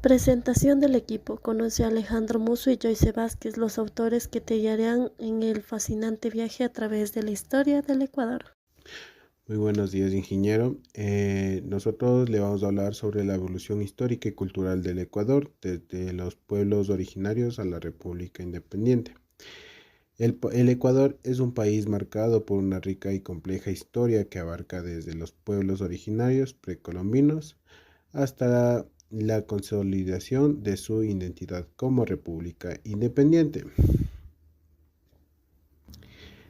Presentación del equipo. Conoce a Alejandro Musso y Joyce Vázquez, los autores que te guiarán en el fascinante viaje a través de la historia del Ecuador. Muy buenos días, ingeniero. Nosotros le vamos a hablar sobre la evolución histórica y cultural del Ecuador, desde los pueblos originarios a la República Independiente. El Ecuador es un país marcado por una rica y compleja historia que abarca desde los pueblos originarios precolombinos hasta la consolidación de su identidad como república independiente.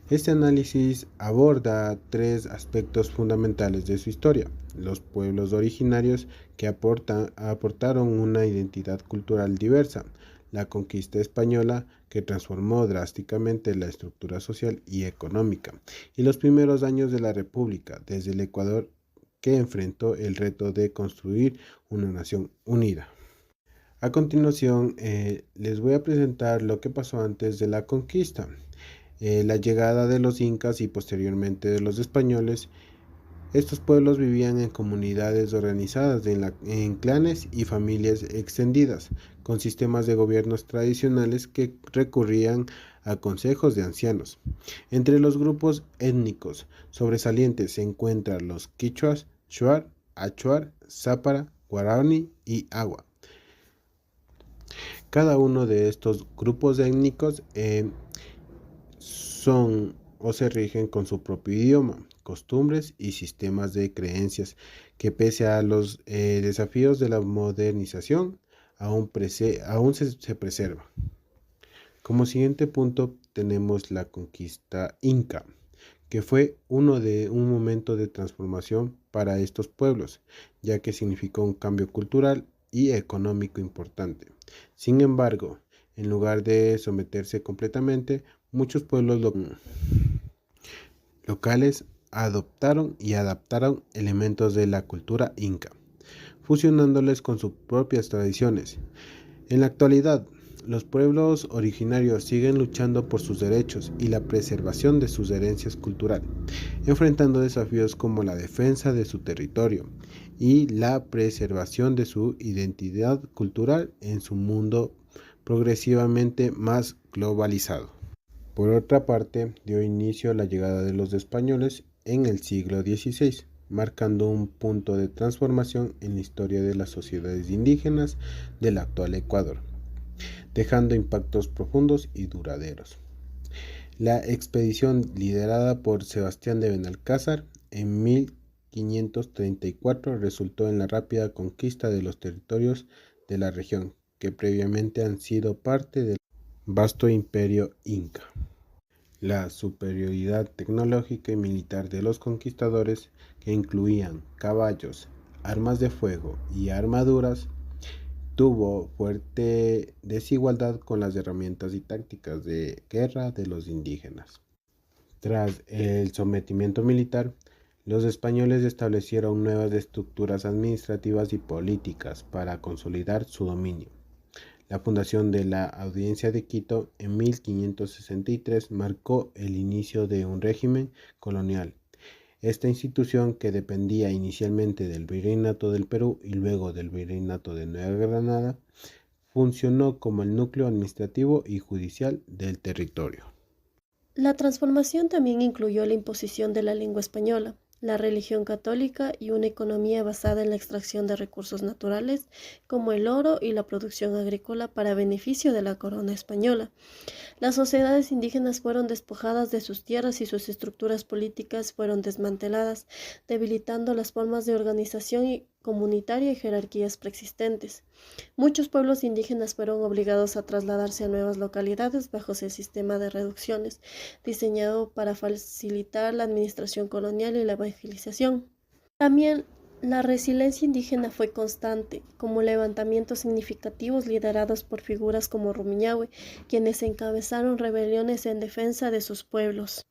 Este análisis aborda tres aspectos fundamentales de su historia: los pueblos originarios que aportaron una identidad cultural diversa, la conquista española que transformó drásticamente la estructura social y económica, y los primeros años de la República, desde el Ecuador que enfrentó el reto de construir una nación unida. A continuación, les voy a presentar lo que pasó antes de la conquista. La llegada de los incas y posteriormente de los españoles. Estos pueblos vivían en comunidades organizadas en clanes y familias extendidas, con sistemas de gobiernos tradicionales que recurrían a consejos de ancianos. Entre los grupos étnicos sobresalientes se encuentran los quichuas, shuar, achuar, zápara, guaraní y agua. Cada uno de estos grupos étnicos son o se rigen con su propio idioma, costumbres y sistemas de creencias que, pese a los desafíos de la modernización, aún se preserva. Como siguiente punto tenemos la conquista inca, que fue un momento de transformación para estos pueblos, ya que significó un cambio cultural y económico importante. Sin embargo, en lugar de someterse completamente, muchos pueblos locales adoptaron y adaptaron elementos de la cultura inca, fusionándoles con sus propias tradiciones. En la actualidad, los pueblos originarios siguen luchando por sus derechos y la preservación de sus herencias culturales, enfrentando desafíos como la defensa de su territorio y la preservación de su identidad cultural en su mundo progresivamente más globalizado. Por otra parte, dio inicio a la llegada de los españoles en el siglo XVI, marcando un punto de transformación en la historia de las sociedades indígenas del actual Ecuador, dejando impactos profundos y duraderos. La expedición liderada por Sebastián de Benalcázar en 1534 resultó en la rápida conquista de los territorios de la región, que previamente han sido parte del vasto imperio inca. La superioridad tecnológica y militar de los conquistadores, que incluían caballos, armas de fuego y armaduras, tuvo fuerte desigualdad con las herramientas y tácticas de guerra de los indígenas. Tras el sometimiento militar, los españoles establecieron nuevas estructuras administrativas y políticas para consolidar su dominio. La fundación de la Audiencia de Quito en 1563 marcó el inicio de un régimen colonial. Esta institución, que dependía inicialmente del Virreinato del Perú y luego del Virreinato de Nueva Granada, funcionó como el núcleo administrativo y judicial del territorio. La transformación también incluyó la imposición de la lengua española, la religión católica y una economía basada en la extracción de recursos naturales como el oro y la producción agrícola para beneficio de la corona española. Las sociedades indígenas fueron despojadas de sus tierras y sus estructuras políticas fueron desmanteladas, debilitando las formas de organización comunitaria y jerarquías preexistentes. Muchos pueblos indígenas fueron obligados a trasladarse a nuevas localidades bajo el sistema de reducciones, diseñado para facilitar la administración colonial y la evangelización. También la resiliencia indígena fue constante, como levantamientos significativos liderados por figuras como Rumiñahui, quienes encabezaron rebeliones en defensa de sus pueblos.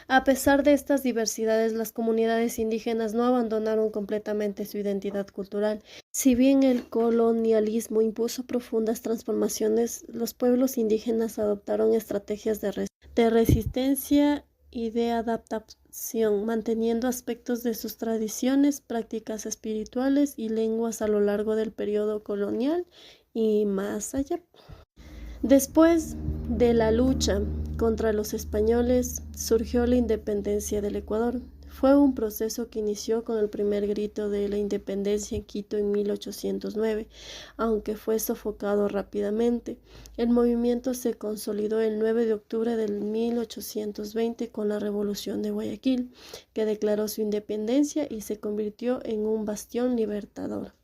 A pesar de estas diversidades, las comunidades indígenas no abandonaron completamente su identidad cultural. Si bien el colonialismo impuso profundas transformaciones, los pueblos indígenas adoptaron estrategias de resistencia y de adaptación, manteniendo aspectos de sus tradiciones, prácticas espirituales y lenguas a lo largo del periodo colonial y más allá. Después de la lucha contra los españoles, surgió la independencia del Ecuador. Fue un proceso que inició con el primer grito de la independencia en Quito en 1809, aunque fue sofocado rápidamente. El movimiento se consolidó el 9 de octubre del 1820 con la Revolución de Guayaquil, que declaró su independencia y se convirtió en un bastión libertador.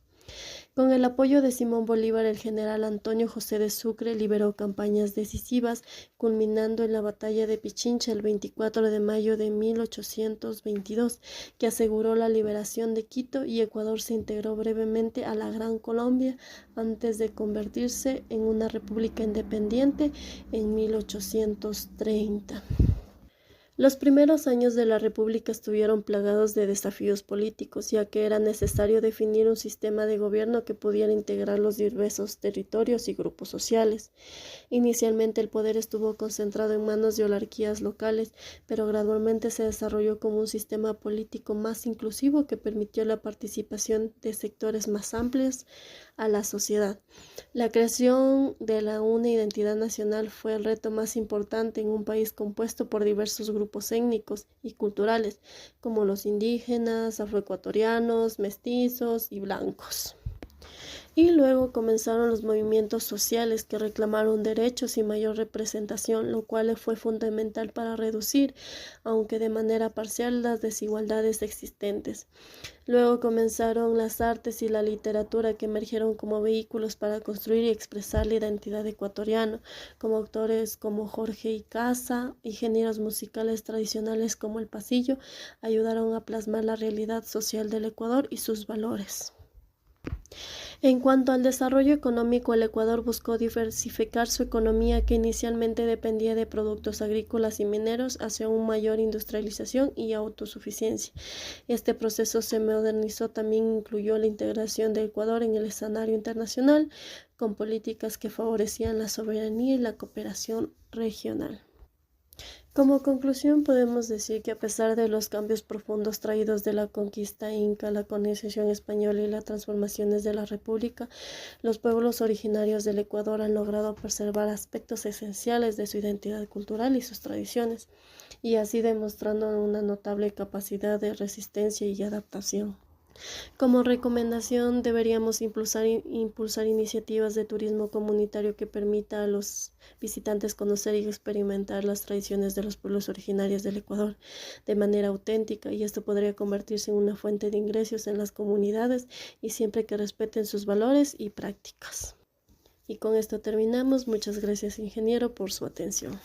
Con el apoyo de Simón Bolívar, el general Antonio José de Sucre lideró campañas decisivas, culminando en la batalla de Pichincha el 24 de mayo de 1822, que aseguró la liberación de Quito, y Ecuador se integró brevemente a la Gran Colombia antes de convertirse en una república independiente en 1830. Los primeros años de la República estuvieron plagados de desafíos políticos, ya que era necesario definir un sistema de gobierno que pudiera integrar los diversos territorios y grupos sociales. Inicialmente el poder estuvo concentrado en manos de oligarquías locales, pero gradualmente se desarrolló como un sistema político más inclusivo que permitió la participación de sectores más amplios a la sociedad. La creación de una identidad nacional fue el reto más importante en un país compuesto por diversos grupos étnicos y culturales, como los indígenas, afroecuatorianos, mestizos y blancos. Y luego comenzaron los movimientos sociales que reclamaron derechos y mayor representación, lo cual fue fundamental para reducir, aunque de manera parcial, las desigualdades existentes. Luego comenzaron las artes y la literatura, que emergieron como vehículos para construir y expresar la identidad ecuatoriana, como autores como Jorge Icaza y géneros musicales tradicionales como el pasillo ayudaron a plasmar la realidad social del Ecuador y sus valores. En cuanto al desarrollo económico, el Ecuador buscó diversificar su economía, que inicialmente dependía de productos agrícolas y mineros, hacia una mayor industrialización y autosuficiencia. Este proceso se modernizó, también incluyó la integración de Ecuador en el escenario internacional, con políticas que favorecían la soberanía y la cooperación regional. Como conclusión, podemos decir que a pesar de los cambios profundos traídos de la conquista inca, la colonización española y las transformaciones de la República, los pueblos originarios del Ecuador han logrado preservar aspectos esenciales de su identidad cultural y sus tradiciones, y así demostrando una notable capacidad de resistencia y adaptación. Como recomendación, deberíamos impulsar iniciativas de turismo comunitario que permita a los visitantes conocer y experimentar las tradiciones de los pueblos originarios del Ecuador de manera auténtica, y esto podría convertirse en una fuente de ingresos en las comunidades, y siempre que respeten sus valores y prácticas. Y con esto terminamos. Muchas gracias, ingeniero, por su atención.